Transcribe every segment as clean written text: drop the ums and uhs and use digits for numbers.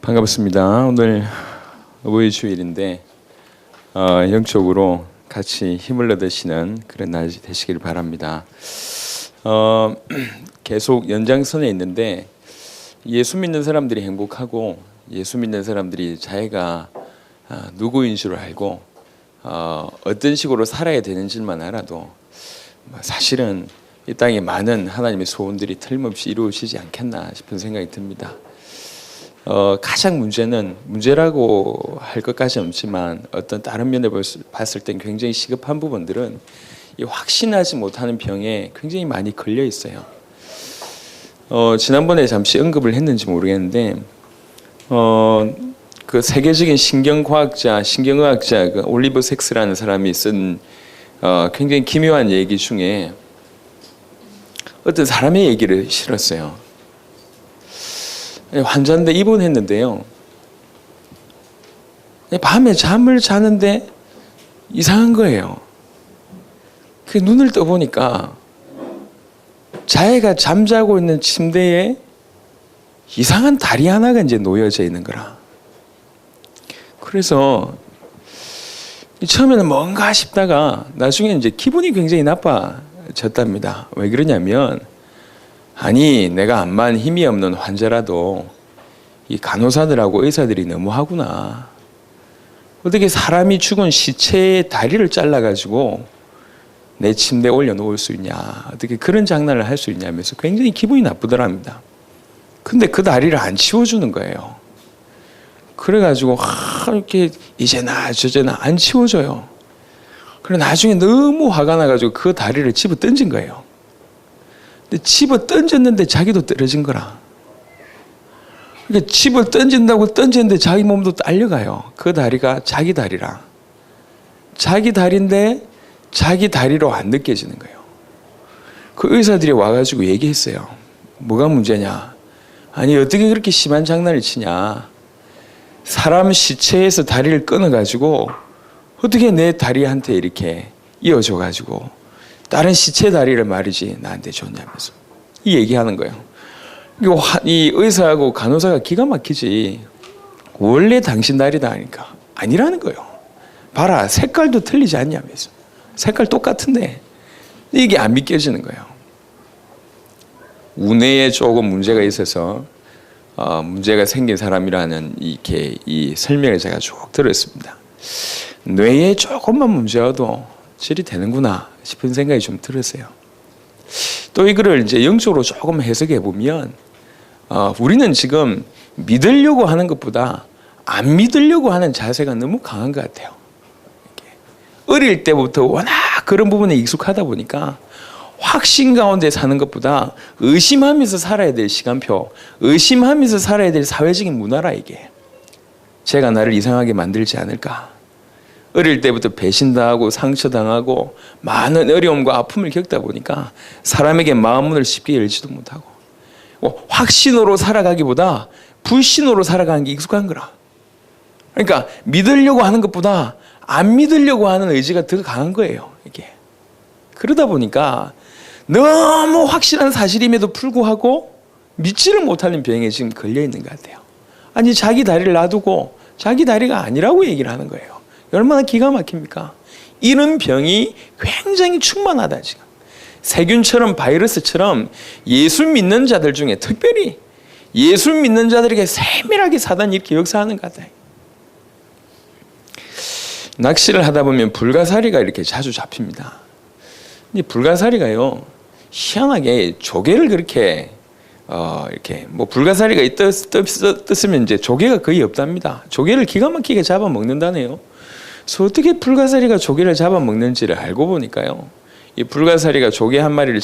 반갑습니다. 오늘 어버이 주일인데 영적으로 같이 힘을 얻으시는 그런 날이 되시길 바랍니다. 계속 연장선에 있는데 예수 믿는 사람들이 행복하고 예수 믿는 사람들이 자기가 누구인 줄 알고 어떤 식으로 살아야 되는지만 알아도 사실은 이 땅에 많은 하나님의 소원들이 틀림없이 이루어지지 않겠나 싶은 생각이 듭니다. 가장 문제라고 할 것까지는 없지만 어떤 다른 면에 봤을 땐 굉장히 시급한 부분들은 이 확신하지 못하는 병에 굉장히 많이 걸려 있어요. 지난번에 잠시 언급을 했는지 모르겠는데 그 세계적인 신경의학자 그 올리버 섹스라는 사람이 쓴 굉장히 기묘한 얘기 중에 어떤 사람의 얘기를 실었어요. 환자인데 입원했는데요. 밤에 잠을 자는데 이상한 거예요. 그 눈을 떠보니까 자기가 잠자고 있는 침대에 이상한 다리 하나가 이제 놓여져 있는 거라. 그래서 처음에는 뭔가 싶다가 나중에 이제 기분이 굉장히 나빠졌답니다. 왜 그러냐면 아니 내가 암만 힘이 없는 환자라도 이 간호사들하고 의사들이 너무하구나. 어떻게 사람이 죽은 시체의 다리를 잘라가지고 내 침대에 올려놓을 수 있냐. 어떻게 그런 장난을 할 수 있냐면서 굉장히 기분이 나쁘더랍니다. 근데 그 다리를 안 치워주는 거예요. 그래가지고 이렇게 이제나 저제나 안 치워줘요. 그래 나중에 너무 화가 나가지고 그 다리를 집어 던진 거예요. 근데 집어 던졌는데 자기도 떨어진 거라. 그러니까 집어 던진다고 던졌는데 자기 몸도 딸려가요. 그 다리가 자기 다리라. 자기 다리인데 자기 다리로 안 느껴지는 거예요. 그 의사들이 와가지고 얘기했어요. 뭐가 문제냐. 아니 어떻게 그렇게 심한 장난을 치냐. 사람 시체에서 다리를 끊어가지고 어떻게 내 다리한테 이렇게 이어줘가지고 다른 시체 다리를 말이지 나한테 줬냐면서 이 얘기하는 거예요. 이 의사하고 간호사가 기가 막히지. 원래 당신 다리다 하니까 아니라는 거예요. 봐라 색깔도 틀리지 않냐면서. 색깔 똑같은데 이게 안 믿겨지는 거예요. 우뇌에 조금 문제가 있어서 문제가 생긴 사람이라는 이렇게 이 설명을 제가 쭉 들었습니다. 뇌에 조금만 문제여도 질이 되는구나 싶은 생각이 좀 들었어요. 또 이거를 이제 영적으로 조금 해석해 보면 우리는 지금 믿으려고 하는 것보다 안 믿으려고 하는 자세가 너무 강한 것 같아요. 어릴 때부터 워낙 그런 부분에 익숙하다 보니까 확신 가운데 사는 것보다 의심하면서 살아야 될 시간표, 의심하면서 살아야 될 사회적인 문화라 이게. 제가 나를 이상하게 만들지 않을까. 어릴 때부터 배신당하고 상처당하고 많은 어려움과 아픔을 겪다 보니까 사람에게 마음문을 쉽게 열지도 못하고 확신으로 살아가기보다 불신으로 살아가는 게 익숙한 거라. 그러니까 믿으려고 하는 것보다 안 믿으려고 하는 의지가 더 강한 거예요. 이게. 그러다 보니까 너무 확실한 사실임에도 불구하고 믿지를 못하는 병에 지금 걸려 있는 것 같아요. 아니 자기 다리를 놔두고 자기 다리가 아니라고 얘기를 하는 거예요. 얼마나 기가 막힙니까? 이런 병이 굉장히 충만하다 지금. 세균처럼 바이러스처럼 예수 믿는 자들 중에 특별히 예수 믿는 자들에게 세밀하게 사단이 이렇게 역사하는 것 같아요. 낚시를 하다 보면 불가사리가 이렇게 자주 잡힙니다. 근데 불가사리가요 희한하게 조개를 그렇게 이렇게 뭐 불가사리가 떴으면 이제 조개가 거의 없답니다. 조개를 기가 막히게 잡아 먹는다네요. 그래서 어떻게 불가사리가 조개를 잡아 먹는지를 알고 보니까요. 이 불가사리가 조개 한 마리를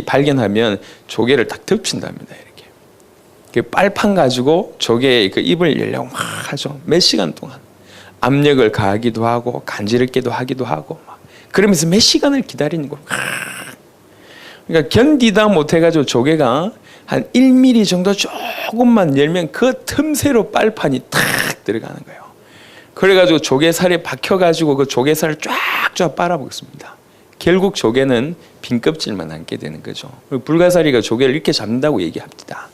발견하면 조개를 딱 덮친답니다. 이렇게. 그 빨판 가지고 조개의 그 입을 열려고 막 하죠. 몇 시간 동안. 압력을 가하기도 하고 간지럽기도 하기도 하고 막. 그러면서 몇 시간을 기다리는 거예요. 그러니까 견디다 못해가지고 조개가 한 1mm 정도 조금만 열면 그 틈새로 빨판이 탁 들어가는 거예요. 그래가지고 조개살에 박혀가지고 그 조개살을 쫙쫙 빨아먹습니다. 결국 조개는 빈 껍질만 남게 되는 거죠. 불가사리가 조개를 이렇게 잡는다고 얘기합니다.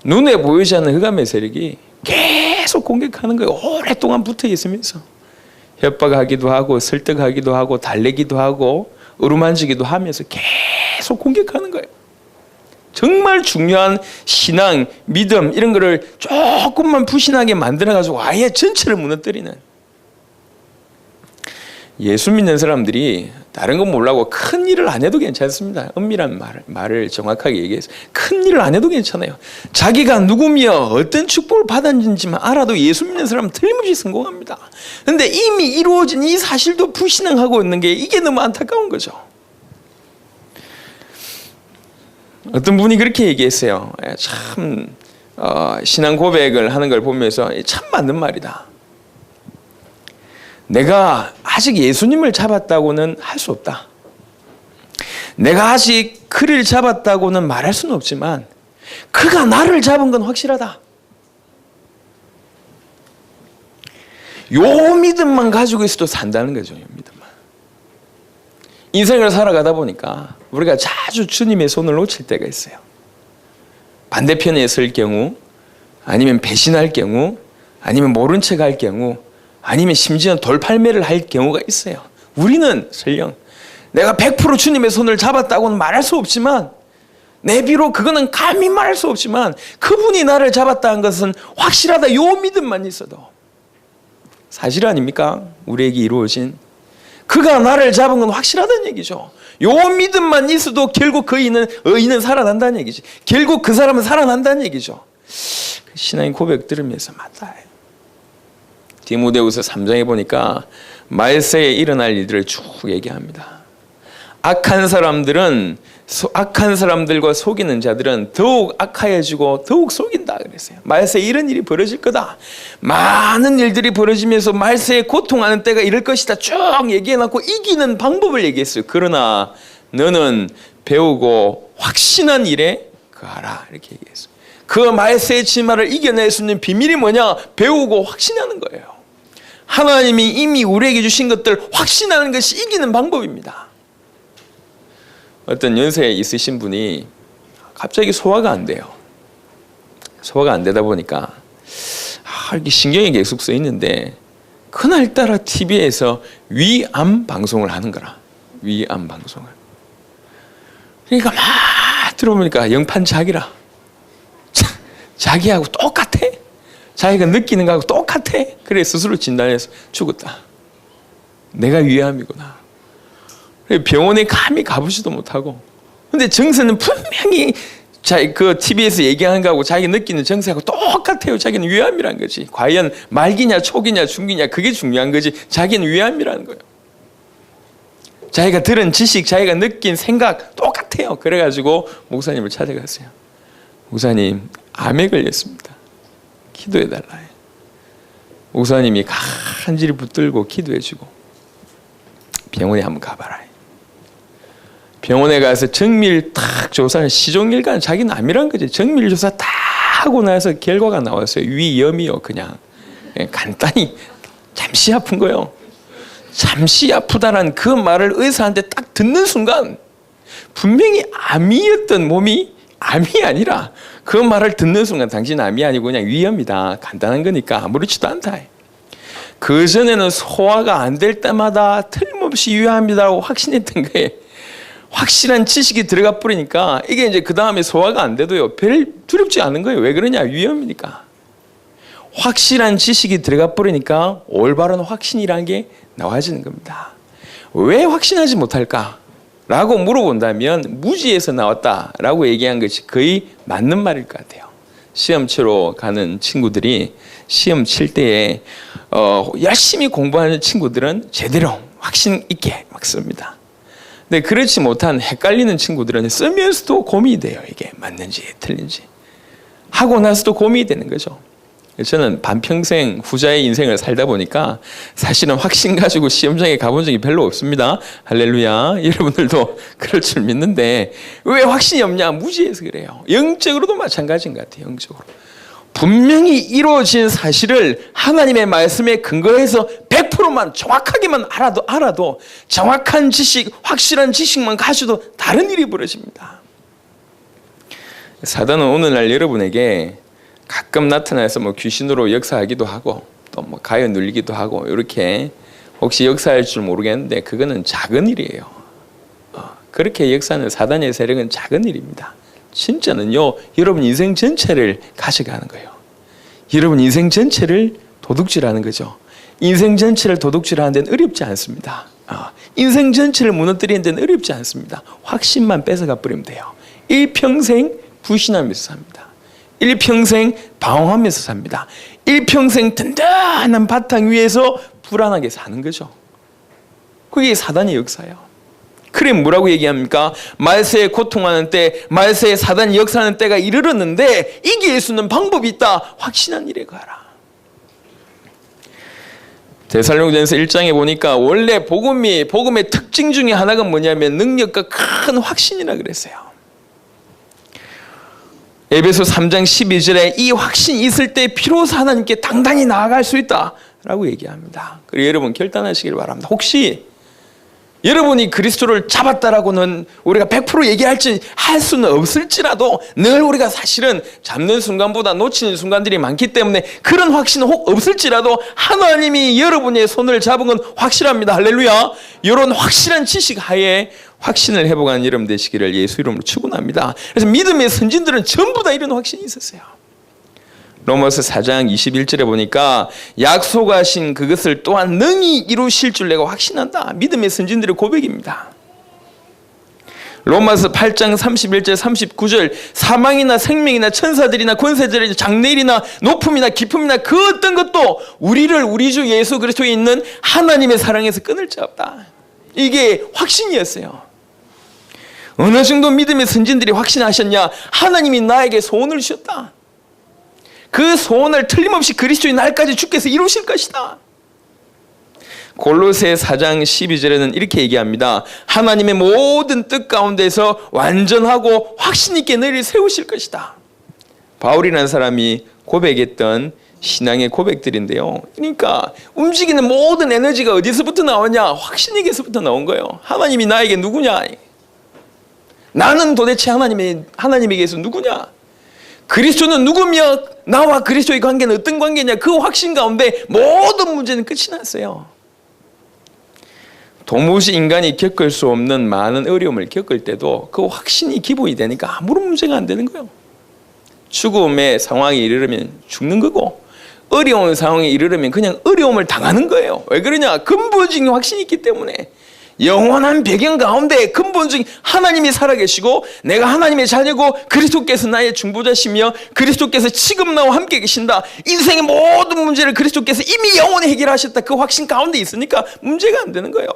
눈에 보이지 않는 흑암의 세력이 계속 공격하는 거예요. 오랫동안 붙어 있으면서 협박하기도 하고 설득하기도 하고 달래기도 하고 어루만지기도 하면서 계속 공격하는 거예요. 정말 중요한 신앙, 믿음 이런 거를 조금만 부신하게 만들어가지고 아예 전체를 무너뜨리는. 예수 믿는 사람들이 다른 건 몰라고 큰 일을 안 해도 괜찮습니다. 은밀한 말을 정확하게 얘기해서 큰 일을 안 해도 괜찮아요. 자기가 누구며 어떤 축복을 받았는지만 알아도 예수 믿는 사람은 틀림없이 성공합니다. 그런데 이미 이루어진 이 사실도 불신앙하고 있는 게 이게 너무 안타까운 거죠. 어떤 분이 그렇게 얘기했어요. 참 신앙 고백을 하는 걸 보면서 참 맞는 말이다. 내가 아직 예수님을 잡았다고는 할 수 없다. 내가 아직 그를 잡았다고는 말할 수는 없지만 그가 나를 잡은 건 확실하다. 요 믿음만 가지고 있어도 산다는 거죠. 요 믿음만. 인생을 살아가다 보니까 우리가 자주 주님의 손을 놓칠 때가 있어요. 반대편에 설 경우, 아니면 배신할 경우, 아니면 모른 척 할 경우, 아니면 심지어 돌팔매를 할 경우가 있어요. 우리는 설령 내가 100% 주님의 손을 잡았다고는 말할 수 없지만, 내 비록 그거는 감히 말할 수 없지만 그분이 나를 잡았다는 것은 확실하다. 요 믿음만 있어도 사실 아닙니까? 우리에게 이루어진 그가 나를 잡은 건 확실하다는 얘기죠. 요 믿음만 있어도 결국 그 의인은 살아난다는 얘기지. 결국 그 사람은 살아난다는 얘기죠. 신앙의 고백 들으면서 맞다. 디모데후서 3장에 보니까 말세에 일어날 일들을 쭉 얘기합니다. 악한 사람들과 속이는 자들은 더욱 악하여지고 더욱 속인다 그랬어요. 말세에 이런 일이 벌어질 거다. 많은 일들이 벌어지면서 말세에 고통하는 때가 이럴 것이다. 쭉 얘기해놓고 이기는 방법을 얘기했어요. 그러나 너는 배우고 확신한 일에 거하라 이렇게 얘기했어요. 그 말세의 진화를 이겨낼 수 있는 비밀이 뭐냐? 배우고 확신하는 거예요. 하나님이 이미 우리에게 주신 것들 확신하는 것이 이기는 방법입니다. 어떤 연세에 있으신 분이 갑자기 소화가 안 돼요. 소화가 안 되다 보니까 이렇게 신경이 계속 써 있는데 그날따라 TV에서 위암 방송을 하는 거라. 위암 방송을. 그러니까 막 들어보니까 영판자기라. 자기하고 똑같아. 자기가 느끼는 거하고 똑같아. 그래 스스로 진단해서 죽었다. 내가 위암이구나. 병원에 감히 가보지도 못하고. 근데 정세는 분명히 그 TV에서 얘기하는 거하고 자기가 느끼는 정세하고 똑같아요. 자기는 위암이라는 거지. 과연 말기냐 초기냐 중기냐 그게 중요한 거지. 자기는 위암이라는 거예요. 자기가 들은 지식, 자기가 느낀 생각 똑같아요. 그래가지고 목사님을 찾아갔어요. 목사님, 암에 걸렸습니다. 기도해달라. 목사님이 간절히 붙들고 기도해주고 병원에 한번 가봐라. 병원에 가서 정밀 딱 조사를 시종일관 자기는 암이란 거지. 정밀 조사 다 하고 나서 결과가 나왔어요. 위염이요. 그냥 간단히 잠시 아픈 거요. 잠시 아프다란 그 말을 의사한테 딱 듣는 순간 분명히 암이었던 몸이 암이 아니라 그 말을 듣는 순간 당신 암이 아니고 그냥 위염이다. 간단한 거니까 아무렇지도 않다. 그 전에는 소화가 안 될 때마다 틀림없이 위암이다고 확신했던 거예요. 확실한 지식이 들어가 버리니까 이게 이제 그 다음에 소화가 안 돼도요 별 두렵지 않은 거예요. 왜 그러냐? 위험이니까. 확실한 지식이 들어가 버리니까 올바른 확신이라는 게 나와지는 겁니다. 왜 확신하지 못할까? 라고 물어본다면 무지에서 나왔다라고 얘기한 것이 거의 맞는 말일 것 같아요. 시험 치러 가는 친구들이 시험 칠 때에 열심히 공부하는 친구들은 제대로 확신 있게 막 씁니다. 근데 그렇지 못한 헷갈리는 친구들은 쓰면서도 고민이 돼요. 이게 맞는지 틀린지. 하고 나서도 고민이 되는 거죠. 저는 반평생 후자의 인생을 살다 보니까 사실은 확신 가지고 시험장에 가본 적이 별로 없습니다. 할렐루야. 여러분들도 그럴 줄 믿는데 왜 확신이 없냐? 무지해서 그래요. 영적으로도 마찬가지인 것 같아요. 영적으로. 분명히 이루어진 사실을 하나님의 말씀에 근거해서 100%만 정확하게만 알아도 정확한 지식, 확실한 지식만 가져도 다른 일이 벌어집니다. 사단은 오늘날 여러분에게 가끔 나타나서 뭐 귀신으로 역사하기도 하고 또 뭐 가여 눌리기도 하고 이렇게 혹시 역사할 줄 모르겠는데 그거는 작은 일이에요. 그렇게 역사하는 사단의 세력은 작은 일입니다. 진짜는요, 여러분 인생 전체를 가져가는 거예요. 여러분 인생 전체를 도둑질하는 거죠. 인생 전체를 도둑질하는 데는 어렵지 않습니다. 인생 전체를 무너뜨리는 데는 어렵지 않습니다. 확신만 뺏어가 버리면 돼요. 일평생 불신하면서 삽니다. 일평생 방황하면서 삽니다. 일평생 든든한 바탕 위에서 불안하게 사는 거죠. 그게 사단의 역사예요. 그래 뭐라고 얘기합니까? 말세에 고통하는 때, 말세에 사단이 역사하는 때가 이르렀는데 이길 수 있는 방법이 있다. 확신한 일에 가라. 데살로니가전서 1장에 보니까 원래 복음의 특징 중에 하나가 뭐냐면 능력과 큰 확신이라 그랬어요. 에베소 3장 12절에 이 확신이 있을 때 비로소 하나님께 당당히 나아갈 수 있다라고 얘기합니다. 그리고 여러분 결단하시길 바랍니다. 혹시 여러분이 그리스도를 잡았다라고는 우리가 100% 얘기할지 할 수는 없을지라도 늘 우리가 사실은 잡는 순간보다 놓치는 순간들이 많기 때문에 그런 확신은 혹 없을지라도 하나님이 여러분의 손을 잡은 건 확실합니다. 할렐루야. 이런 확실한 지식 하에 확신을 회복하는 여러분 되시기를 예수 이름으로 축원합니다. 그래서 믿음의 선진들은 전부 다 이런 확신이 있었어요. 로마서 4장 21절에 보니까 약속하신 그것을 또한 능히 이루실 줄 내가 확신한다. 믿음의 선진들의 고백입니다. 로마서 8장 31절 39절 사망이나 생명이나 천사들이나 권세들이나 장래일이나 높음이나 깊음이나 그 어떤 것도 우리를 우리 주 예수 그리스도에 있는 하나님의 사랑에서 끊을 자 없다. 이게 확신이었어요. 어느 정도 믿음의 선진들이 확신하셨냐? 하나님이 나에게 소원을 주셨다. 그 소원을 틀림없이 그리스도의 날까지 주께서 이루실 것이다. 골로새 4장 12절에는 이렇게 얘기합니다. 하나님의 모든 뜻 가운데서 완전하고 확신 있게 너희를 세우실 것이다. 바울이라는 사람이 고백했던 신앙의 고백들인데요. 그러니까 움직이는 모든 에너지가 어디서부터 나오냐? 확신에게서부터 나온 거예요. 하나님이 나에게 누구냐? 나는 도대체 하나님에게서 누구냐? 그리스도는 누구며 나와 그리스도의 관계는 어떤 관계냐? 그 확신 가운데 모든 문제는 끝이 났어요. 도무지 인간이 겪을 수 없는 많은 어려움을 겪을 때도 그 확신이 기본이 되니까 아무런 문제가 안 되는 거예요. 죽음의 상황에 이르르면 죽는 거고 어려운 상황에 이르르면 그냥 어려움을 당하는 거예요. 왜 그러냐? 근본적인 확신이 있기 때문에. 영원한 배경 가운데 근본적인 하나님이 살아계시고 내가 하나님의 자녀고 그리스도께서 나의 중보자시며 그리스도께서 지금 나와 함께 계신다. 인생의 모든 문제를 그리스도께서 이미 영원히 해결하셨다. 그 확신 가운데 있으니까 문제가 안 되는 거예요.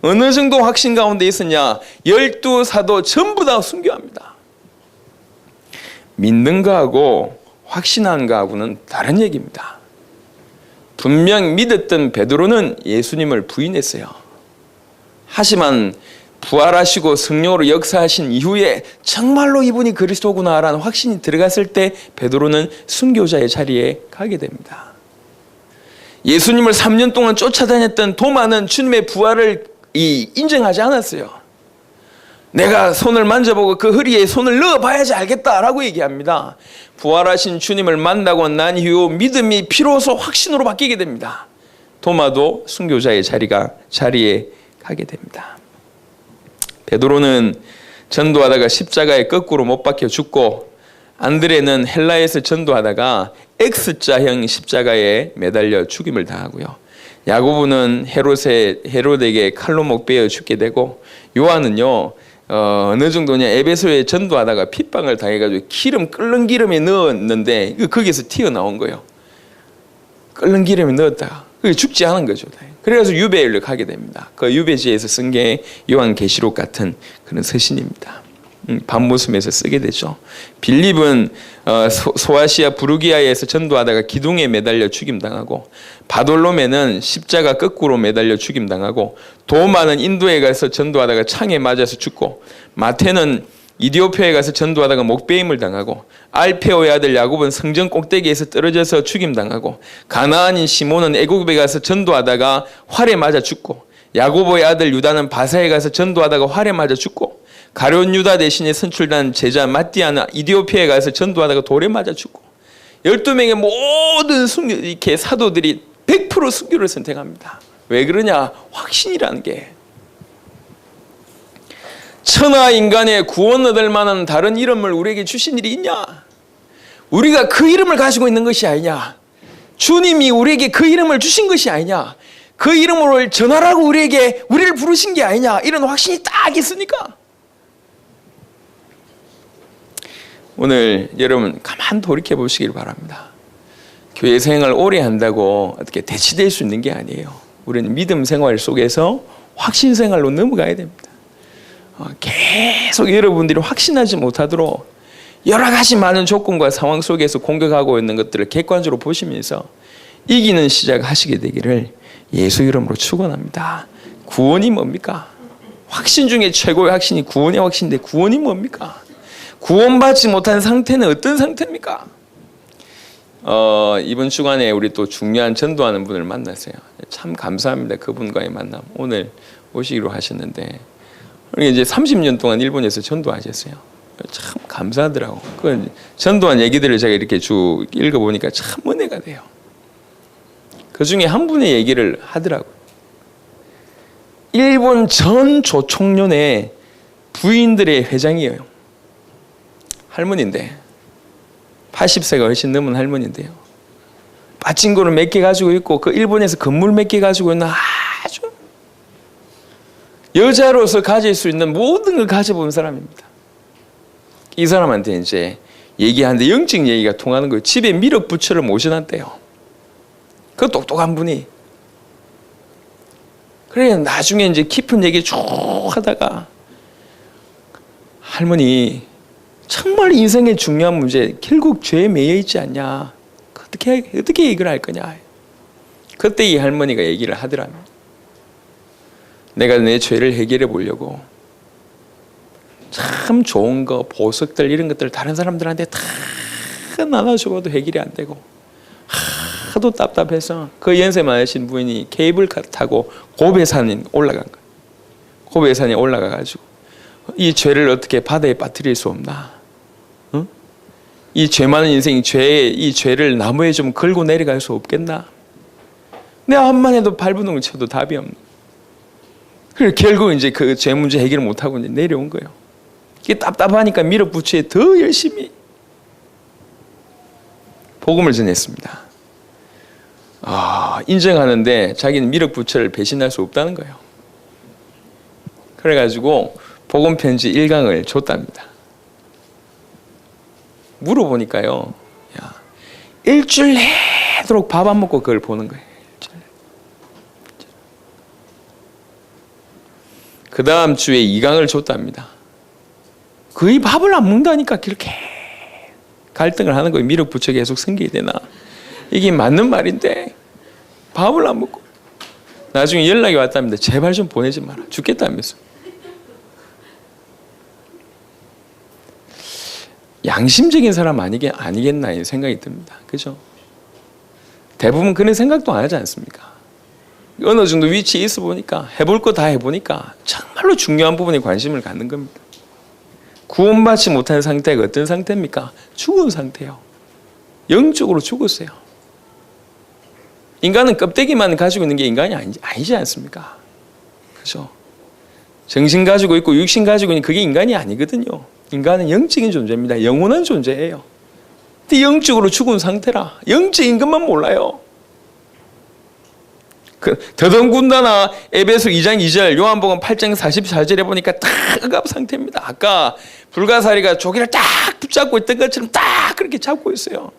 어느 정도 확신 가운데 있으냐? 12사도 전부 다 순교합니다. 믿는 거하고 확신한 거하고는 다른 얘기입니다. 분명 믿었던 베드로는 예수님을 부인했어요. 하지만 부활하시고 성령으로 역사하신 이후에 정말로 이분이 그리스도구나라는 확신이 들어갔을 때 베드로는 순교자의 자리에 가게 됩니다. 예수님을 3년 동안 쫓아다녔던 도마는 주님의 부활을 인정하지 않았어요. 내가 손을 만져보고 그 허리에 손을 넣어봐야지 알겠다라고 얘기합니다. 부활하신 주님을 만나고 난 이후 믿음이 비로소 확신으로 바뀌게 됩니다. 도마도 순교자의 자리에 가게 됩니다. 베드로는 전도하다가 십자가에 거꾸로 못 박혀 죽고 안드레는 헬라에서 전도하다가 X자형 십자가에 매달려 죽임을 당하고요. 야고보는 헤롯에게 칼로 목 베어 죽게 되고 요한은요 어느 정도냐 에베소에 전도하다가 핍박을 당해가지고 끓는 기름에 넣었는데 거기서 튀어나온 거예요. 끓는 기름에 넣었다가 그게 죽지 않은 거죠. 그래서 유배를 가게 됩니다. 그 유배지에서 쓴 게 요한계시록 같은 그런 서신입니다. 밤모섬에서 쓰게 되죠. 빌립은 소아시아 부르기아에서 전도하다가 기둥에 매달려 죽임당하고 바돌로메는 십자가 거꾸로 매달려 죽임당하고 도마는 인도에 가서 전도하다가 창에 맞아서 죽고 마태는 이디오피아에 가서 전도하다가 목베임을 당하고 알페오의 아들 야곱은 성전 꼭대기에서 떨어져서 죽임당하고 가나안인 시몬은 애국에 가서 전도하다가 활에 맞아 죽고 야고보의 아들 유다는 바사에 가서 전도하다가 활에 맞아 죽고 가룟 유다 대신에 선출된 제자 마띠아는 이디오피아에 가서 전도하다가 돌에 맞아 죽고 12명의 모든 이렇게 사도들이 100% 순교를 선택합니다. 왜 그러냐? 확신이라는 게. 천하 인간의 구원 얻을 만한 다른 이름을 우리에게 주신 일이 있냐? 우리가 그 이름을 가지고 있는 것이 아니냐? 주님이 우리에게 그 이름을 주신 것이 아니냐? 그 이름을 전하라고 우리를 부르신 게 아니냐? 이런 확신이 딱 있으니까. 오늘 여러분 가만 돌이켜 보시길 바랍니다. 교회 생활 오래 한다고 어떻게 대치될 수 있는 게 아니에요. 우리는 믿음 생활 속에서 확신 생활로 넘어가야 됩니다. 계속 여러분들이 확신하지 못하도록 여러 가지 많은 조건과 상황 속에서 공격하고 있는 것들을 객관적으로 보시면서 이기는 시작하시게 되기를 예수 이름으로 축원합니다. 구원이 뭡니까? 확신 중에 최고의 확신이 구원의 확신인데 구원이 뭡니까? 구원받지 못한 상태는 어떤 상태입니까? 이번 주간에 우리 또 중요한 전도하는 분을 만났어요. 참 감사합니다. 그분과의 만남. 오늘 오시기로 하셨는데 이제 30년 동안 일본에서 전도하셨어요. 참 감사하더라고. 그 전도한 얘기들을 제가 이렇게 쭉 읽어보니까 참 은혜가 돼요. 그 중에 한 분의 얘기를 하더라고요. 일본 전 조총련의 부인들의 회장이에요. 할머니인데 80세가 훨씬 넘은 할머니인데요. 빠진거를 몇 개 가지고 있고 그 일본에서 건물 몇 개 가지고 있는 아주 여자로서 가질 수 있는 모든 걸 가져본 사람입니다. 이 사람한테 이제 얘기하는데 영적 얘기가 통하는 거예요. 집에 미륵 부처를 모셔놨대요. 그 똑똑한 분이. 그래 나중에 이제 깊은 얘기 쭉 하다가 할머니 정말 인생의 중요한 문제 결국 죄에 매여 있지 않냐. 어떻게 얘기를 할 거냐. 그때 이 할머니가 얘기를 하더라면 내가 내 죄를 해결해 보려고 참 좋은 거 보석들 이런 것들 다른 사람들한테 다 나눠주고도 해결이 안 되고 하도 답답해서 그 연세 많으신 부인이 케이블카 타고 고베산에 올라간 거예요. 고베산에 올라가가지고 이 죄를 어떻게 바다에 빠뜨릴 수 없나? 응? 이 죄 많은 인생 이 죄를 나무에 좀 걸고 내려갈 수 없겠나? 내가 한만 해도 발버둥을 쳐도 답이 없는. 그래서 결국 이제 그 죄 문제 해결을 못 하고 이제 내려온 거예요. 이게 답답하니까 미륵부처에 더 열심히 복음을 전했습니다. 인정하는데 자기는 미륵부처를 배신할 수 없다는 거예요. 그래가지고 복음 편지 1강을 줬답니다. 물어보니까요, 야, 일주일 내도록 밥 안 먹고 그걸 보는 거예요. 그 다음 주에 2강을 줬답니다. 거의 밥을 안 먹는다니까 그렇게 갈등을 하는 거예요. 미륵부처 계속 생기게 되나? 이게 맞는 말인데 밥을 안 먹고 나중에 연락이 왔답니다. 제발 좀 보내지 마라. 죽겠다면서. 양심적인 사람 아니겠나 이 생각이 듭니다. 그죠? 대부분 그런 생각도 안 하지 않습니까? 어느 정도 위치에 있어 보니까 해볼 거 다 해보니까 정말로 중요한 부분에 관심을 갖는 겁니다. 구원받지 못한 상태가 어떤 상태입니까? 죽은 상태요. 영적으로 죽었어요. 인간은 껍데기만 가지고 있는 게 인간이 아니지 않습니까? 그죠? 정신 가지고 있고 육신 가지고 있는 그게 인간이 아니거든요. 인간은 영적인 존재입니다. 영원한 존재예요. 근데 영적으로 죽은 상태라 영적인 것만 몰라요. 더더군다나 에베소 2장 2절 요한복음 8장 44절에 보니까 딱 억압 상태입니다. 아까 불가사리가 조개를 딱 붙잡고 있던 것처럼 딱 그렇게 잡고 있어요.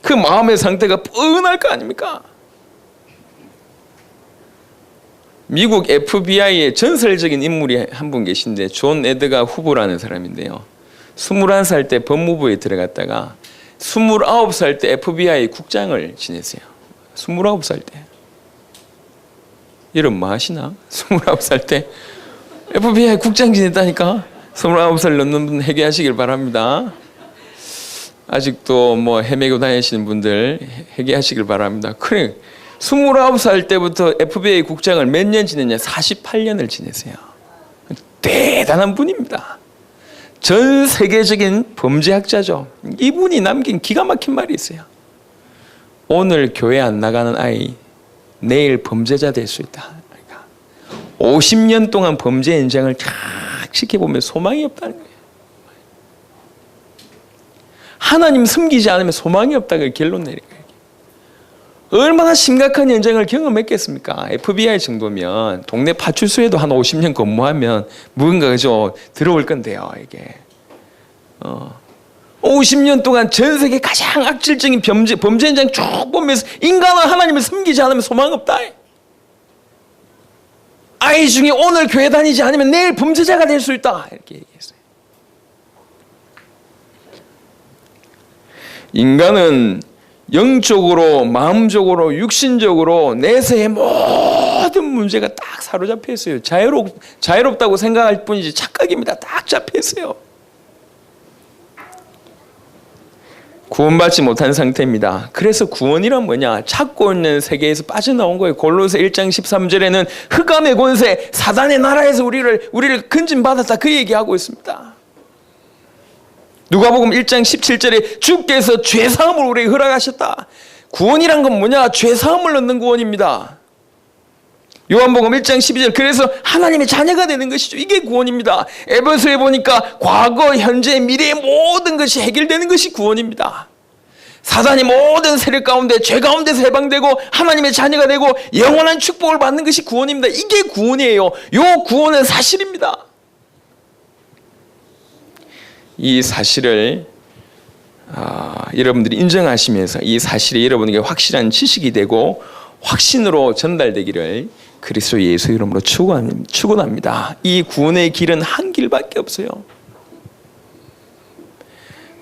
그 마음의 상태가 뻔할 거 아닙니까? 미국 FBI의 전설적인 인물이 한 분 계신데 존 에드가 후보라는 사람인데요. 21살 때 법무부에 들어갔다가 29살 때 FBI 국장을 지냈어요. 29살 때. 여러분 뭐 하시나? 29살 때 FBI 국장 지냈다니까? 29살 넘는 분 회개하시길 바랍니다. 아직도 뭐 헤매고 다니시는 분들 회개하시길 바랍니다. 그래 29살 때부터 FBI 국장을 몇 년 지냈냐? 48년을 지냈어요. 대단한 분입니다. 전 세계적인 범죄학자죠. 이분이 남긴 기가 막힌 말이 있어요. 오늘 교회 안 나가는 아이 내일 범죄자 될 수 있다. 그러니까 50년 동안 범죄 현장을 쫙 지켜보면 소망이 없다는 거예요. 하나님 섬기지 않으면 소망이 없다고 결론 내린 거예요. 얼마나 심각한 현장을 경험했겠습니까? FBI 정도면 동네 파출소에도 한 50년 근무하면 무언가 그죠 들어올 건데요. 이게 50년 동안 전 세계 가장 악질적인 범죄 현장 쭉 보면서 인간은 하나님을 섬기지 않으면 소망 없다. 아이 중에 오늘 교회 다니지 않으면 내일 범죄자가 될 수 있다. 이렇게 얘기했어요. 인간은 영적으로, 마음적으로, 육신적으로 내세의 모든 문제가 딱 사로잡혀 있어요. 자유롭다고 생각할 뿐이지 착각입니다. 딱 잡혀 있어요. 구원받지 못한 상태입니다. 그래서 구원이란 뭐냐? 찾고 있는 세계에서 빠져나온 거예요. 골로새 1장 13절에는 흑암의 권세, 사단의 나라에서 우리를 건진받았다 그 얘기하고 있습니다. 누가복음 1장 17절에 주께서 죄사함을 우리에게 허락하셨다. 구원이란 건 뭐냐? 죄사함을 얻는 구원입니다. 요한복음 1장 12절 그래서 하나님의 자녀가 되는 것이죠. 이게 구원입니다. 에베소에 보니까 과거, 현재, 미래의 모든 것이 해결되는 것이 구원입니다. 사단이 모든 세력 가운데 죄 가운데서 해방되고 하나님의 자녀가 되고 영원한 축복을 받는 것이 구원입니다. 이게 구원이에요. 요 구원은 사실입니다. 이 사실을 여러분들이 인정하시면서 이 사실이 여러분에게 확실한 지식이 되고 확신으로 전달되기를 그리스도 예수 이름으로 축원합니다. 이 구원의 길은 한 길밖에 없어요.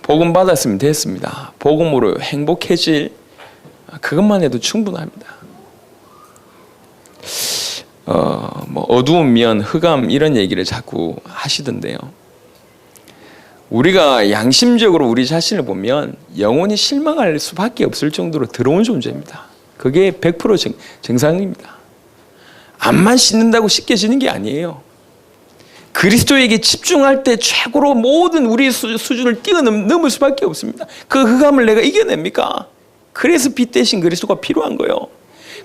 복음 받았으면 됐습니다. 복음으로 행복해질 그것만 해도 충분합니다. 뭐 어두운 면, 흑암 이런 얘기를 자꾸 하시던데요. 우리가 양심적으로 우리 자신을 보면 영원히 실망할 수밖에 없을 정도로 더러운 존재입니다. 그게 100% 정상입니다. 암만 씻는다고 씻겨지는 게 아니에요. 그리스도에게 집중할 때 최고로 모든 우리의 수준을 뛰어넘을 수밖에 없습니다. 그 흑암을 내가 이겨냅니까? 그래서 빛 대신 그리스도가 필요한 거예요.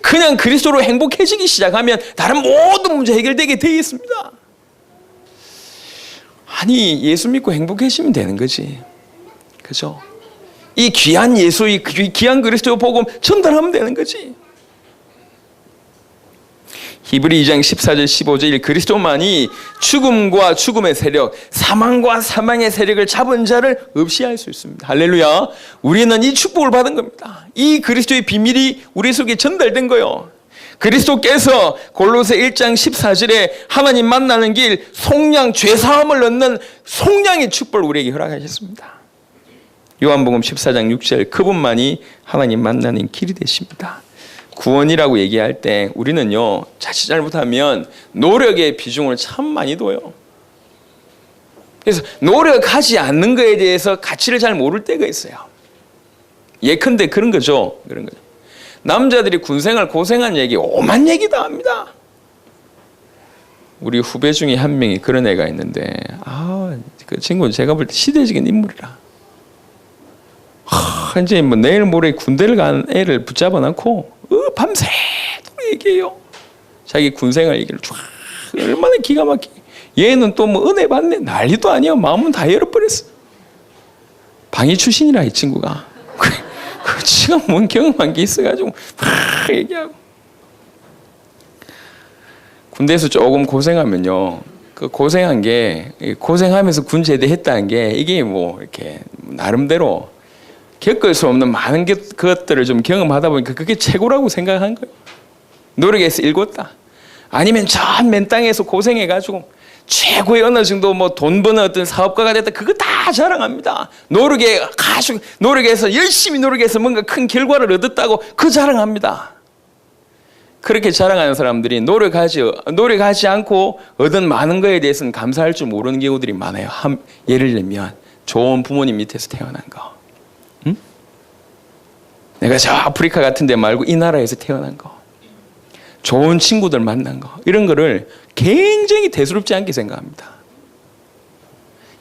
그냥 그리스도로 행복해지기 시작하면 다른 모든 문제 해결되게 되어 있습니다. 아니 예수 믿고 행복해지면 되는 거지. 그죠? 이 귀한 예수, 이 귀한 그리스도 복음 전달하면 되는 거지. 히브리 2장 14절 15절 그리스도만이 죽음과 죽음의 세력, 사망과 사망의 세력을 잡은 자를 없이 할 수 있습니다. 할렐루야. 우리는 이 축복을 받은 겁니다. 이 그리스도의 비밀이 우리 속에 전달된 거예요. 그리스도께서 골로새 1장 14절에 하나님 만나는 길 속량 죄사함을 얻는 속량의 축복을 우리에게 허락하셨습니다. 요한복음 14장 6절 그분만이 하나님 만나는 길이 되십니다. 구원이라고 얘기할 때 우리는요 자칫 잘못하면 노력의 비중을 참 많이 둬요. 그래서 노력하지 않는 것에 대해서 가치를 잘 모를 때가 있어요. 예컨대 그런 거죠. 남자들이 군생활 고생한 얘기 오만 얘기 다 합니다. 우리 후배 중에 한 명이 그런 애가 있는데 그 친구는 제가 볼 때 시대적인 인물이라. 이제 뭐 내일 모레 군대를 간 애를 붙잡아 놓고 밤새도록 얘기해요. 자기 군생활 얘기를 쫙 얼마나 기가 막히게. 얘는 또 뭐 은혜 받네 난리도 아니야. 마음은 다 열어버렸어. 방위 출신이라 이 친구가. 그 지가 뭔 경험한 게 있어가지고 막 얘기하고. 군대에서 조금 고생하면요. 그 고생한 게 고생하면서 군 제대했다는 게 이게 뭐 이렇게 나름대로 겪을 수 없는 많은 것들을 좀 경험하다 보니까 그게 최고라고 생각한 거예요. 노력해서 일궜다. 아니면 저 맨 땅에서 고생해가지고 최고의 어느 정도 뭐 돈 버는 어떤 사업가가 됐다. 그거 다 자랑합니다. 노력해서 열심히 노력해서 뭔가 큰 결과를 얻었다고 그 자랑합니다. 그렇게 자랑하는 사람들이 노력하지 않고 얻은 많은 거에 대해서는 감사할 줄 모르는 경우들이 많아요. 예를 들면 좋은 부모님 밑에서 태어난 거. 응? 내가 저 아프리카 같은 데 말고 이 나라에서 태어난 거. 좋은 친구들 만난 거, 이런 거를 굉장히 대수롭지 않게 생각합니다.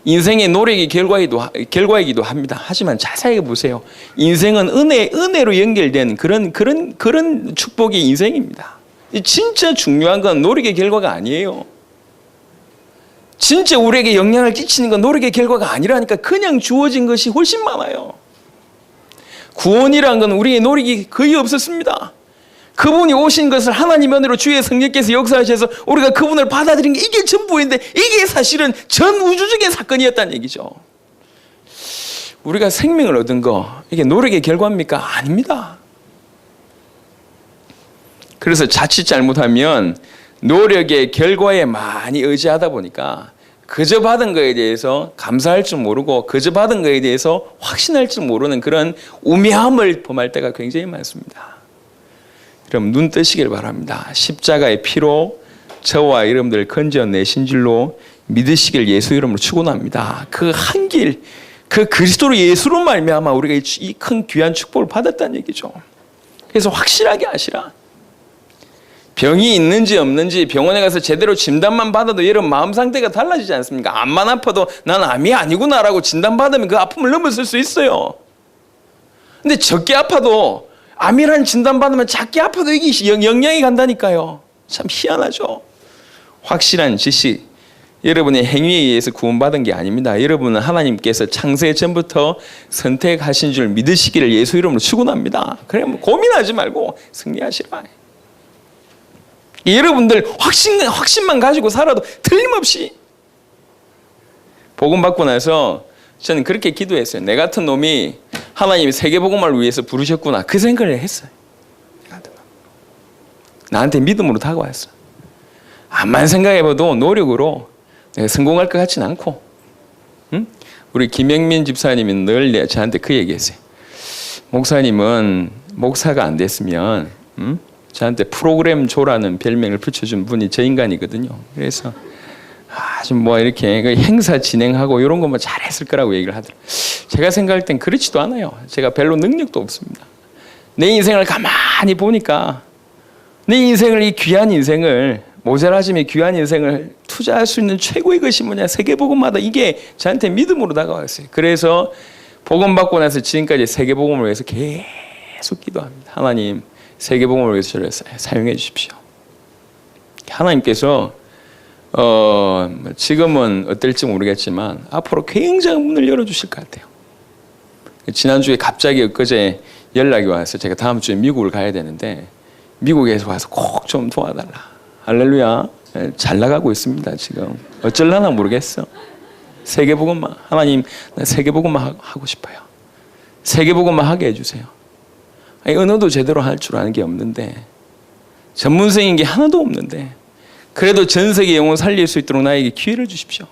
인생의 노력이 결과이기도 합니다. 하지만 자세히 보세요. 인생은 은혜로 연결된 그런 축복의 인생입니다. 진짜 중요한 건 노력의 결과가 아니에요. 진짜 우리에게 영향을 끼치는 건 노력의 결과가 아니라니까. 그냥 주어진 것이 훨씬 많아요. 구원이란 건 우리의 노력이 거의 없었습니다. 그분이 오신 것을 하나님 은혜로 주의 성령께서 역사하셔서 우리가 그분을 받아들인 게 이게 전부인데, 이게 사실은 전 우주적인 사건이었다는 얘기죠. 우리가 생명을 얻은 거, 이게 노력의 결과입니까? 아닙니다. 그래서 자칫 잘못하면 노력의 결과에 많이 의지하다 보니까 그저 받은 거에 대해서 감사할 줄 모르고 그저 받은 거에 대해서 확신할 줄 모르는 그런 우매함을 범할 때가 굉장히 많습니다. 여러분, 눈 뜨시길 바랍니다. 십자가의 피로 저와 여러분들 건져내신 줄로 믿으시길 예수 이름으로 축원합니다. 그 한 길, 그 그리스도로 예수로 말미암아 우리가 이 큰 귀한 축복을 받았다는 얘기죠. 그래서 확실하게 아시라. 병이 있는지 없는지 병원에 가서 제대로 진단만 받아도 여러분 마음 상태가 달라지지 않습니까? 암만 아파도 난 암이 아니구나라고 진단받으면 그 아픔을 넘어설 수 있어요. 근데 적게 아파도, 암이라는 진단받으면 작게 아파도 이게 영향이 간다니까요. 참 희한하죠. 확실한 지식, 여러분의 행위에 의해서 구원받은 게 아닙니다. 여러분은 하나님께서 창세 전부터 선택하신 줄 믿으시기를 예수 이름으로 축원합니다. 그래 뭐 고민하지 말고 승리하시라. 여러분들 확신만 가지고 살아도 틀림없이. 복음 받고 나서 저는 그렇게 기도했어요. 내 같은 놈이 하나님이 세계복음을 위해서 부르셨구나, 그 생각을 했어요. 나한테 믿음으로 다가왔어. 암만 생각해봐도 노력으로 내가 성공할 것 같지는 않고. 응? 우리 김영민 집사님이 늘 저한테 그 얘기했어요. 목사님은 목사가 안 됐으면 저한테 프로그램 조라는 별명을 붙여준 분이 저 인간이거든요. 그래서 아주 뭐 이렇게 행사 진행하고 이런 것만 잘했을 거라고 얘기를 하더라고요. 제가 생각할 땐 그렇지도 않아요. 제가 별로 능력도 없습니다. 내 인생을 가만히 보니까 내 인생을, 이 귀한 인생을, 모자라짐의 귀한 인생을 투자할 수 있는 최고의 것이 뭐냐, 세계복음마다 이게 저한테 믿음으로 다가왔어요. 그래서 복음 받고 나서 지금까지 세계복음을 위해서 계속 기도합니다. 하나님, 세계복음을 위해서 저를 사용해 주십시오. 하나님께서 지금은 어떨지 모르겠지만 앞으로 굉장히 문을 열어주실 것 같아요. 지난주에 갑자기 엊그제 연락이 와서 제가 다음 주에 미국을 가야 되는데 미국에서 와서 꼭 좀 도와달라. 할렐루야. 잘 나가고 있습니다. 지금 어쩔라나 모르겠어. 세계복음만, 하나님 나 세계복음만 하고 싶어요. 세계복음만 하게 해주세요. 아니, 언어도 제대로 할 줄 아는 게 없는데, 전문성인 게 하나도 없는데, 그래도 전 세계 영혼 살릴 수 있도록 나에게 기회를 주십시오.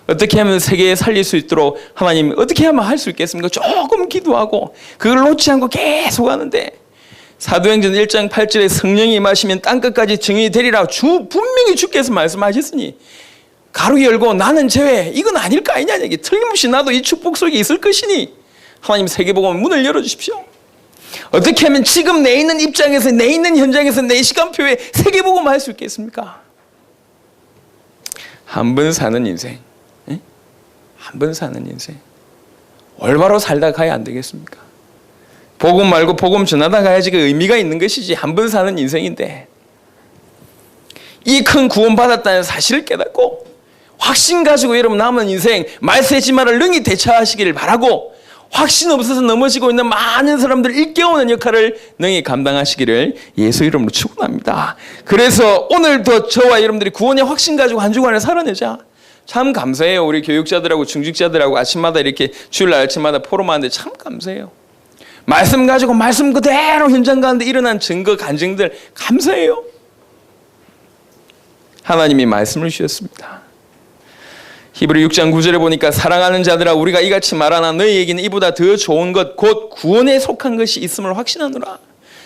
어떻게 하면 세계에 살릴 수 있도록 하나님 어떻게 하면 할 수 있겠습니까? 조금 기도하고 그걸 놓지 않고 계속 하는데, 사도행전 1장 8절에 성령이 임하시면 땅끝까지 증인이 되리라 분명히 주께서 말씀하셨으니 가로 열고 나는 제외, 이건 아닐까 아니냐 얘기. 틀림없이 나도 이 축복 속에 있을 것이니 하나님 세계복음 문을 열어주십시오. 어떻게 하면 지금 내 있는 입장에서, 내 있는 현장에서, 내 시간표에 세계복음 할 수 있겠습니까? 한 번 사는 인생, 한 번 사는 인생 올바로 살다 가야 안 되겠습니까? 복음 말고 복음 전하다 가야지 그 의미가 있는 것이지. 한 번 사는 인생인데 이 큰 구원 받았다는 사실을 깨닫고 확신 가지고 여러분 남은 인생 말세지마를 능히 대처하시기를 바라고, 확신 없어서 넘어지고 있는 많은 사람들 일깨우는 역할을 능히 감당하시기를 예수 이름으로 축원합니다. 그래서 오늘도 저와 여러분들이 구원의 확신 가지고 한 주간을 살아내자. 참 감사해요. 우리 교육자들하고 중직자들하고 아침마다 이렇게 주일날 아침마다 포럼하는데 참 감사해요. 말씀 가지고 말씀 그대로 현장 가운데 일어난 증거 간증들 감사해요. 하나님이 말씀을 주셨습니다. 히브리 6장 9절에 보니까 사랑하는 자들아 우리가 이같이 말하나 너희에게는 이보다 더 좋은 것 곧 구원에 속한 것이 있음을 확신하노라.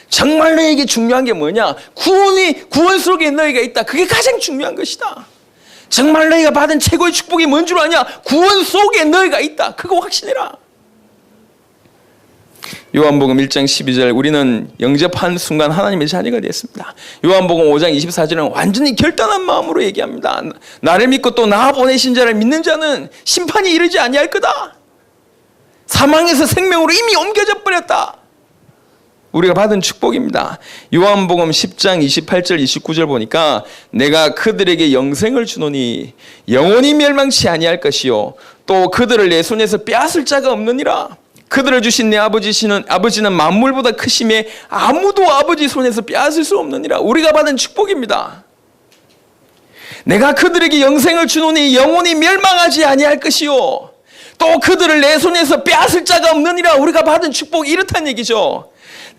정말 너희에게 중요한 게 뭐냐? 구원 속에 너희가 있다. 그게 가장 중요한 것이다. 정말 너희가 받은 최고의 축복이 뭔 줄 아냐? 구원 속에 너희가 있다. 그거 확신해라. 요한복음 1장 12절 우리는 영접한 순간 하나님의 자녀가 됐습니다. 요한복음 5장 24절은 완전히 결단한 마음으로 얘기합니다. 나를 믿고 또 나 보내신 자를 믿는 자는 심판이 이르지 아니할 거다. 사망에서 생명으로 이미 옮겨져 버렸다. 우리가 받은 축복입니다. 요한복음 10장 28절 29절 보니까 내가 그들에게 영생을 주노니 영원히 멸망치 아니할 것이요 또 그들을 내 손에서 빼앗을 자가 없느니라. 그들을 주신 내 아버지는 만물보다 크심에 아무도 아버지 손에서 빼앗을 수 없느니라. 우리가 받은 축복입니다. 내가 그들에게 영생을 주노니 영원히 멸망하지 아니할 것이요 또 그들을 내 손에서 빼앗을 자가 없느니라. 우리가 받은 축복이 이렇다는 얘기죠.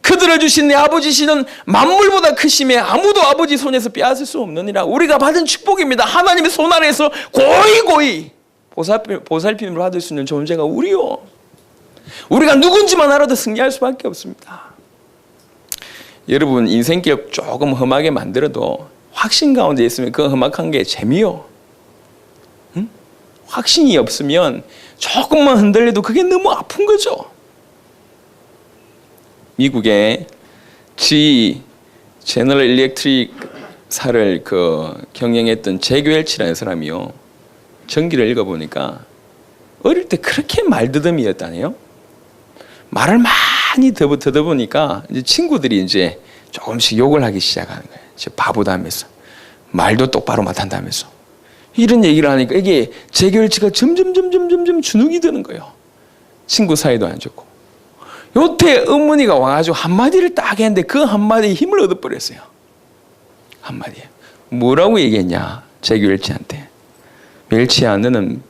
그들을 주신 내 아버지시는 만물보다 크심에 아무도 아버지 손에서 빼앗을 수 없느니라. 우리가 받은 축복입니다. 하나님의 손 아래에서 고이 보살핌을 받을 수 있는 존재가 우리요. 우리가 누군지만 알아도 승리할 수밖에 없습니다. 여러분 인생길 조금 험하게 만들어도 확신 가운데 있으면 그 험악한 게 재미요. 응? 확신이 없으면 조금만 흔들려도 그게 너무 아픈 거죠. 미국의 GE 제너럴 일렉트릭사를 경영했던 제규 웰치라는 사람이요. 전기를 읽어보니까 어릴 때 그렇게 말더듬이였다네요. 말을 많이 듣어보니까 이제 친구들이 이제 조금씩 욕을 하기 시작하는 거예요. 바보다면서 말도 똑바로 못한다면서 이런 얘기를 하니까 이게 제규 웰치가 점점 주눅이 드는 거예요. 친구 사이도 안 좋고. 요때 어머니가 와가지고 한마디를 딱 했는데 그 한마디에 힘을 얻어버렸어요. 한마디에. 뭐라고 얘기했냐 제규 웰치한테. 웰치야 너는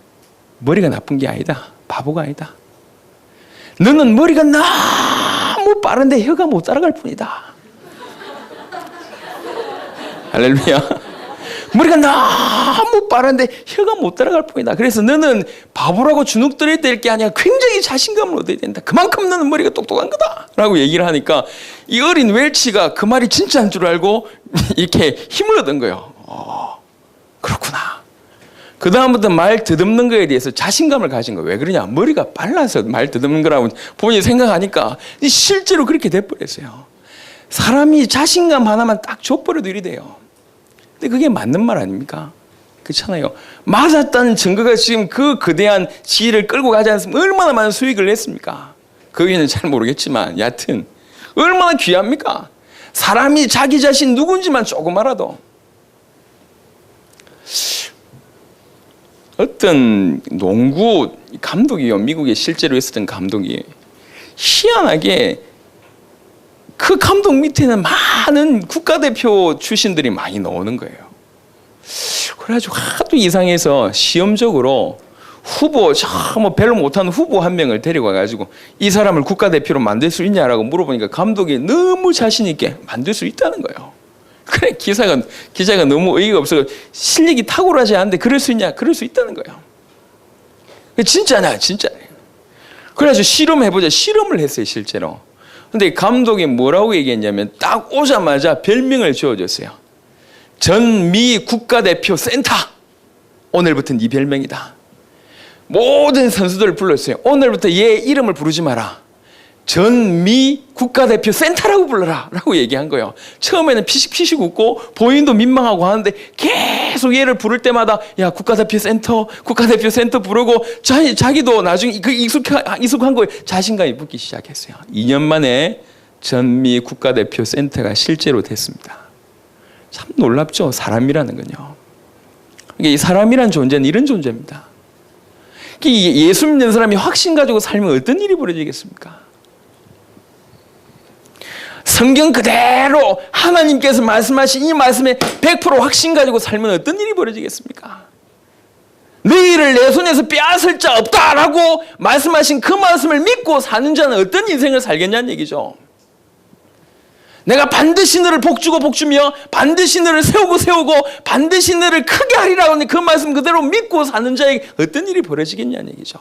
머리가 나쁜 게 아니다. 바보가 아니다. 너는 머리가 너무 빠른데 혀가 못 따라갈 뿐이다. 할렐루야. 머리가 너무 빠른데 혀가 못 따라갈 뿐이다. 그래서 너는 바보라고 주눅 들어야 될 게 아니야. 굉장히 자신감을 얻어야 된다. 그만큼 너는 머리가 똑똑한 거다. 라고 얘기를 하니까 이 어린 웰치가 그 말이 진짜인 줄 알고 이렇게 힘을 얻은 거예요. 그렇구나. 그 다음부터 말 더듬는 거에 대해서 자신감을 가진 거예요. 왜 그러냐? 머리가 빨라서 말 더듬는 거라고 본인이 생각하니까 실제로 그렇게 돼버렸어요. 사람이 자신감 하나만 딱 줘버려도 이리 돼요. 근데 그게 맞는 말 아닙니까? 그렇잖아요. 맞았다는 증거가 지금 그 거대한 지혜를 끌고 가지 않으면 얼마나 많은 수익을 냈습니까? 거기는 잘 모르겠지만 여하튼 얼마나 귀합니까? 사람이 자기 자신 누군지만 조금 알아도. 어떤 농구 감독이요. 미국에 실제로 있었던 감독이 희한하게 그 감독 밑에는 많은 국가대표 출신들이 많이 나오는 거예요. 그래가지고 하도 이상해서 시험적으로 후보, 뭐 별로 못하는 후보 한 명을 데리고 와가지고 이 사람을 국가대표로 만들 수 있냐라고 물어보니까 감독이 너무 자신있게 만들 수 있다는 거예요. 그래, 기자가 너무 어이가 없어. 실력이 탁월하지 않은데 그럴 수 있냐? 그럴 수 있다는 거예요. 진짜냐? 진짜네. 그래서 실험해보자. 실험을 했어요, 실제로. 근데 감독이 뭐라고 얘기했냐면 딱 오자마자 별명을 지어줬어요. 전미 국가대표 센터. 오늘부터 네 별명이다. 모든 선수들을 불렀어요. 오늘부터 얘 이름을 부르지 마라. 전미 국가대표 센터라고 불러라 라고 얘기한 거예요. 처음에는 피식 웃고 본인도 민망하고 하는데 계속 얘를 부를 때마다 야 국가대표 센터 부르고 자기도 나중에 그 익숙한 거에 자신감이 붙기 시작했어요. 2년 만에 전미 국가대표 센터가 실제로 됐습니다. 참 놀랍죠. 사람이라는 건요. 이 사람이란 존재는 이런 존재입니다. 예수 믿는 사람이 확신 가지고 살면 어떤 일이 벌어지겠습니까? 성경 그대로 하나님께서 말씀하신 이 말씀에 100% 확신 가지고 살면 어떤 일이 벌어지겠습니까? 너희를 내 손에서 빼앗을 자 없다라고 말씀하신 그 말씀을 믿고 사는 자는 어떤 인생을 살겠냐는 얘기죠. 내가 반드시 너를 복주며 반드시 너를 세우고 반드시 너를 크게 하리라고 그 말씀 그대로 믿고 사는 자에게 어떤 일이 벌어지겠냐는 얘기죠.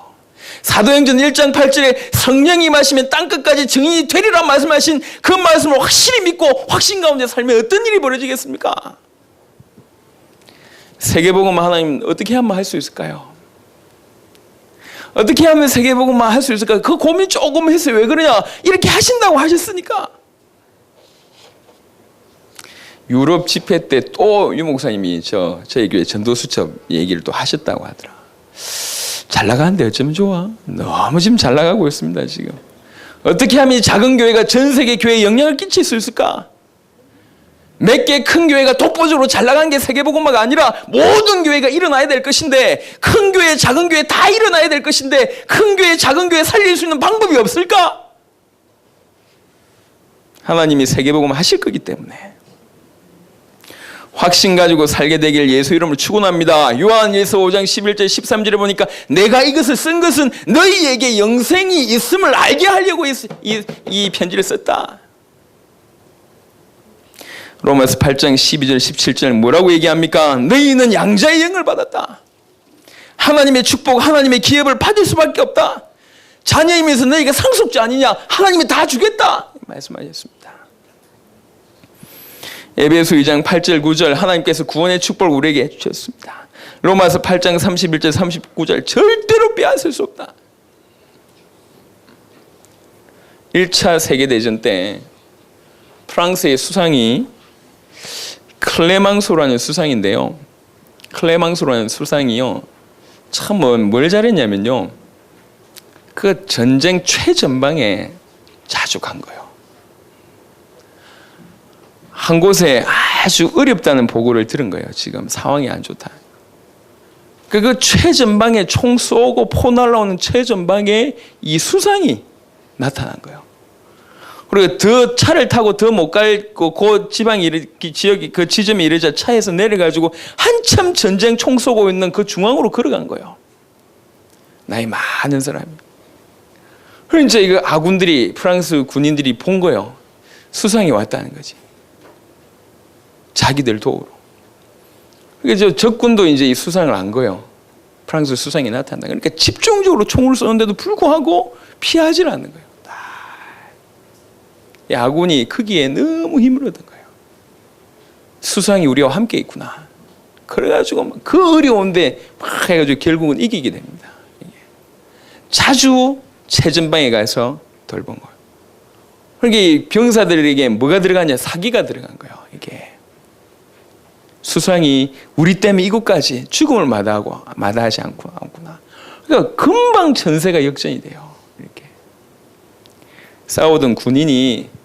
사도행전 1장 8절에 성령이 임하시면 땅끝까지 증인이 되리라 말씀하신 그 말씀을 확실히 믿고 확신 가운데 살면 어떤 일이 벌어지겠습니까? 세계복음 하나님 어떻게 하면 할 수 있을까요? 어떻게 하면 세계복음만 할 수 있을까? 그 고민 조금 했어요. 왜 그러냐? 이렇게 하신다고 하셨으니까. 유럽 집회 때 또 유 목사님이 저희 교회 전도수첩 얘기를 또 하셨다고 하더라. 잘 나가는데 어쩌면 좋아? 너무 지금 잘 나가고 있습니다. 지금 어떻게 하면 이 작은 교회가 전 세계 교회에 영향을 끼칠 수 있을까? 몇 개 큰 교회가 독보적으로 잘 나간 게 세계복음화가 아니라 모든 교회가 일어나야 될 것인데, 큰 교회 작은 교회 다 일어나야 될 것인데, 큰 교회 작은 교회 살릴 수 있는 방법이 없을까? 하나님이 세계복음 하실 거기 때문에 확신 가지고 살게 되길 예수 이름으로 축원합니다. 요한일서 5장 11절 13절에 보니까 내가 이것을 쓴 것은 너희에게 영생이 있음을 알게 하려고 이 편지를 썼다. 로마서 8장 12절 17절 뭐라고 얘기합니까? 너희는 양자의 영을 받았다. 하나님의 축복, 하나님의 기업을 받을 수밖에 없다. 자녀이면서 너희가 상속자 아니냐? 하나님이 다 주겠다 말씀하셨습니다. 에베소 2장 8절 9절 하나님께서 구원의 축복을 우리에게 해주셨습니다. 로마서 8장 31절 39절 절대로 빼앗을 수 없다. 1차 세계대전 때 프랑스의 수상이 클레망소라는 수상인데요. 클레망소라는 수상이요, 참 뭘 잘했냐면요, 그 전쟁 최전방에 자주 간 거예요. 한 곳에 아주 어렵다는 보고를 들은 거예요. 지금 상황이 안 좋다. 그 최전방에 총 쏘고 포 날라오는 최전방에 이 수상이 나타난 거예요. 그리고 더 차를 타고 더 못 갈 그 지역이 그 지점에 이르자 차에서 내려가지고 한참 전쟁 총 쏘고 있는 그 중앙으로 걸어간 거예요. 나이 많은 사람이. 그러니까 이거 아군들이, 프랑스 군인들이 본 거예요. 수상이 왔다는 거지. 자기들 도우러. 그러니까 적군도 이제 이 수상을 안 거예요. 프랑스 수상이 나타난다. 그러니까 집중적으로 총을 쏘는데도 불구하고 피하지 않는 거예요. 이 아군이 크기에 너무 힘을 얻은 거예요. 수상이 우리와 함께 있구나. 그래가지고 그 어려운데 막 해가지고 결국은 이기게 됩니다. 자주 최전방에 가서 돌본 거예요. 그러니까 병사들에게 뭐가 들어가냐? 사기가 들어간 거예요. 이게 수상이 우리 때문에 이곳까지 죽음을 마다하지 않구나. 그러니까 금방 전세가 역전이 돼요. 이렇게 싸우던 군인이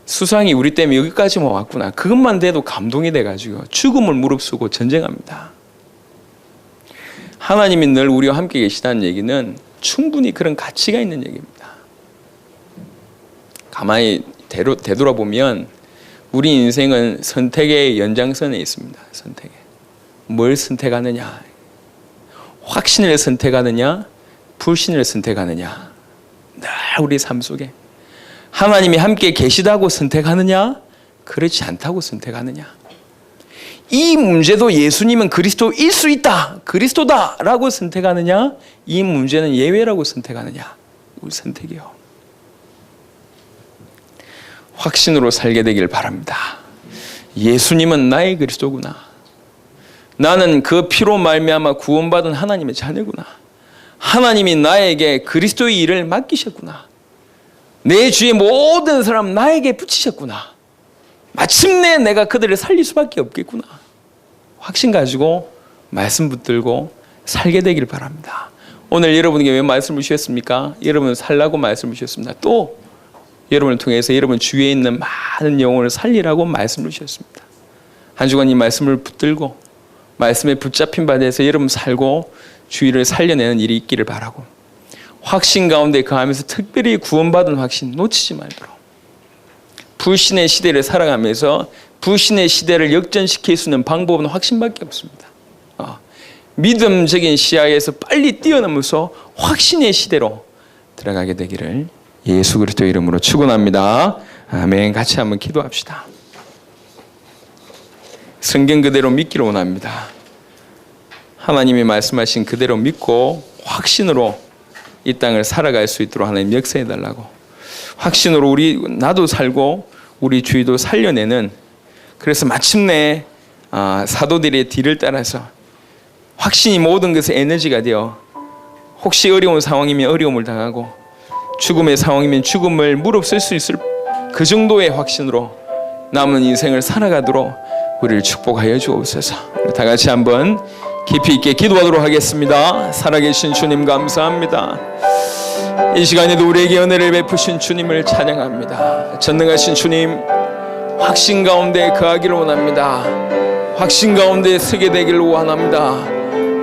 수상이 우리 때문에 여기까지만 왔구나, 그것만 돼도 감동이 돼가지고 죽음을 무릅쓰고 전쟁합니다. 하나님이 늘 우리와 함께 계시다는 얘기는 충분히 그런 가치가 있는 얘기입니다. 가만히 되돌아보면 우리 인생은 선택의 연장선에 있습니다. 선택에. 뭘 선택하느냐? 확신을 선택하느냐? 불신을 선택하느냐? 늘 우리 삶 속에 하나님이 함께 계시다고 선택하느냐? 그렇지 않다고 선택하느냐? 이 문제도 예수님은 그리스도일 수 있다, 그리스도다라고 선택하느냐? 이 문제는 예외라고 선택하느냐? 우리 선택이요. 확신으로 살게 되길 바랍니다. 예수님은 나의 그리스도구나. 나는 그 피로 말미암아 구원받은 하나님의 자녀구나. 하나님이 나에게 그리스도의 일을 맡기셨구나. 내 주위의 모든 사람 나에게 붙이셨구나. 마침내 내가 그들을 살릴 수밖에 없겠구나. 확신 가지고 말씀 붙들고 살게 되길 바랍니다. 오늘 여러분에게 왜 말씀을 주셨습니까? 여러분을 살라고 말씀을 주셨습니다. 또 여러분을 통해서 여러분 주위에 있는 많은 영혼을 살리라고 말씀을 주셨습니다. 한 주간 이 말씀을 붙들고 말씀에 붙잡힌 바 돼서 여러분 살고 주위를 살려내는 일이 있기를 바라고, 확신 가운데 거하면서 특별히 구원받은 확신 놓치지 말도록, 불신의 시대를 살아가면서 불신의 시대를 역전시킬 수 있는 방법은 확신밖에 없습니다. 믿음적인 시야에서 빨리 뛰어넘어서 확신의 시대로 들어가게 되기를 예수 그리스도 이름으로 축원합니다. 아멘. 같이 한번 기도합시다. 성경 그대로 믿기를 원합니다. 하나님이 말씀하신 그대로 믿고 확신으로 이 땅을 살아갈 수 있도록 하나님 역사해 달라고, 확신으로 나도 살고 우리 주위도 살려내는, 그래서 마침내 사도들의 뒤를 따라서 확신이 모든 것의 에너지가 되어 혹시 어려운 상황이면 어려움을 당하고 죽음의 상황이면 죽음을 무릅쓸 수 있을 그 정도의 확신으로 남은 인생을 살아가도록 우리를 축복하여 주옵소서. 다 같이 한번 깊이 있게 기도하도록 하겠습니다. 살아계신 주님 감사합니다. 이 시간에도 우리에게 은혜를 베푸신 주님을 찬양합니다. 전능하신 주님, 확신 가운데 거하기를 원합니다. 확신 가운데 서게 되기를 원합니다.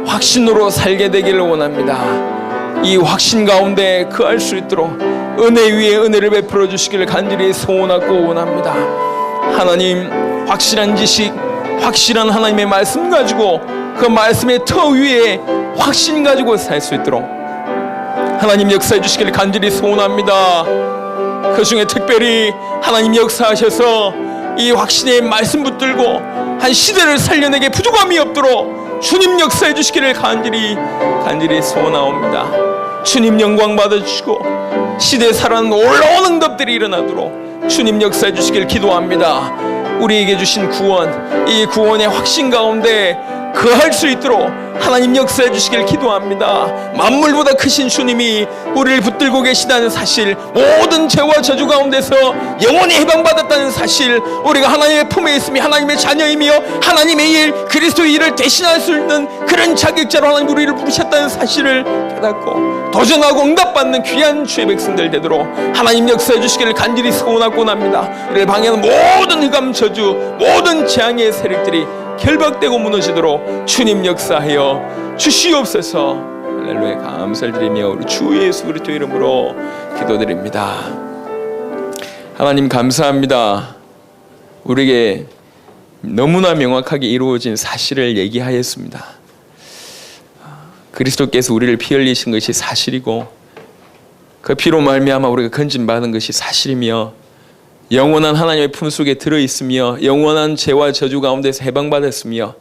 확신으로 살게 되기를 원합니다. 이 확신 가운데 거할 수 있도록 은혜 위에 은혜를 베풀어 주시기를 간절히 소원하고 원합니다. 하나님, 확실한 지식, 확실한 하나님의 말씀 가지고 그 말씀의 터 위에 확신 가지고 살 수 있도록 하나님 역사해 주시기를 간절히 소원합니다. 그 중에 특별히 하나님 역사하셔서 이 확신의 말씀 붙들고 한 시대를 살려내게 부족함이 없도록 주님 역사해 주시기를 간절히 소원하옵니다. 주님 영광 받아주시고 시대에 살아나는 놀라운 응답들이 일어나도록 주님 역사해 주시기를 기도합니다. 우리에게 주신 구원, 이 구원의 확신 가운데 거할 수 있도록 하나님 역사해 주시길 기도합니다. 만물보다 크신 주님이 우리를 붙들고 계시다는 사실, 모든 죄와 저주 가운데서 영원히 해방받았다는 사실, 우리가 하나님의 품에 있으며 하나님의 자녀이며 하나님의 일, 그리스도의 일을 대신할 수 있는 그런 자격자로 하나님 우리를 부르셨다는 사실을 깨닫고 도전하고 응답받는 귀한 주의 백성들 되도록 하나님 역사해 주시기를 간절히 소원하고 납니다. 우리를 방해하는 모든 흑암 저주, 모든 재앙의 세력들이 결박되고 무너지도록 주님 역사하여 주시옵소서. 할렐루야. 감사를 드리며 우리 주 예수 그리스도 이름으로 기도드립니다. 하나님 감사합니다. 우리에게 너무나 명확하게 이루어진 사실을 얘기하였습니다. 그리스도께서 우리를 피 흘리신 것이 사실이고 그 피로 말미암아 우리가 건진받은 것이 사실이며 영원한 하나님의 품속에 들어있으며 영원한 죄와 저주 가운데서 해방받았으며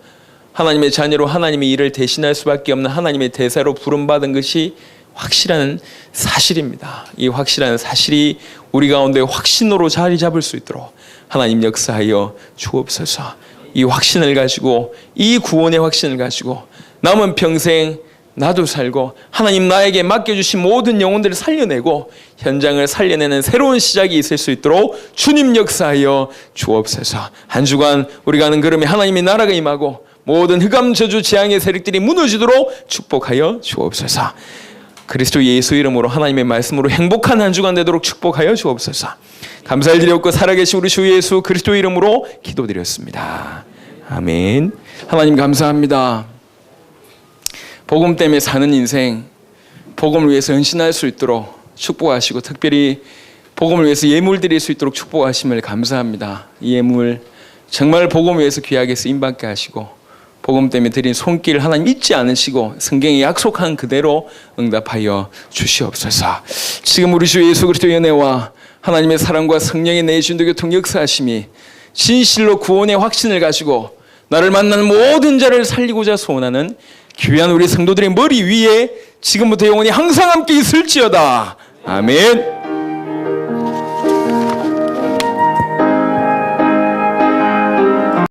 하나님의 자녀로 하나님의 일을 대신할 수밖에 없는 하나님의 대사로 부름받은 것이 확실한 사실입니다. 이 확실한 사실이 우리 가운데 확신으로 자리 잡을 수 있도록 하나님 역사하여 주옵소서. 이 확신을 가지고, 이 구원의 확신을 가지고 남은 평생 나도 살고 하나님 나에게 맡겨주신 모든 영혼들을 살려내고 현장을 살려내는 새로운 시작이 있을 수 있도록 주님 역사하여 주옵소서. 한 주간 우리가 하는 걸음에 하나님의 나라가 임하고 모든 흑암 저주 재앙의 세력들이 무너지도록 축복하여 주옵소서. 그리스도 예수 이름으로 하나님의 말씀으로 행복한 한 주간 되도록 축복하여 주옵소서. 감사를 드렸고 살아계신 우리 주 예수 그리스도 이름으로 기도드렸습니다. 아멘. 하나님 감사합니다. 복음 때문에 사는 인생, 복음을 위해서 헌신할 수 있도록 축복하시고 특별히 복음을 위해서 예물 드릴 수 있도록 축복하심을 감사합니다. 이 예물 정말 복음을 위해서 귀하게 쓰임받게 하시고 복음 때문에 드린 손길 하나님 잊지 않으시고 성경에 약속한 그대로 응답하여 주시옵소서. 지금 우리 주 예수 그리스도의 은혜와 하나님의 사랑과 성령의 내주인도 교통 역사하심이 진실로 구원의 확신을 가지고 나를 만나는 모든 자를 살리고자 소원하는 귀한 우리 성도들의 머리 위에 지금부터 영원히 항상 함께 있을지어다. 아멘.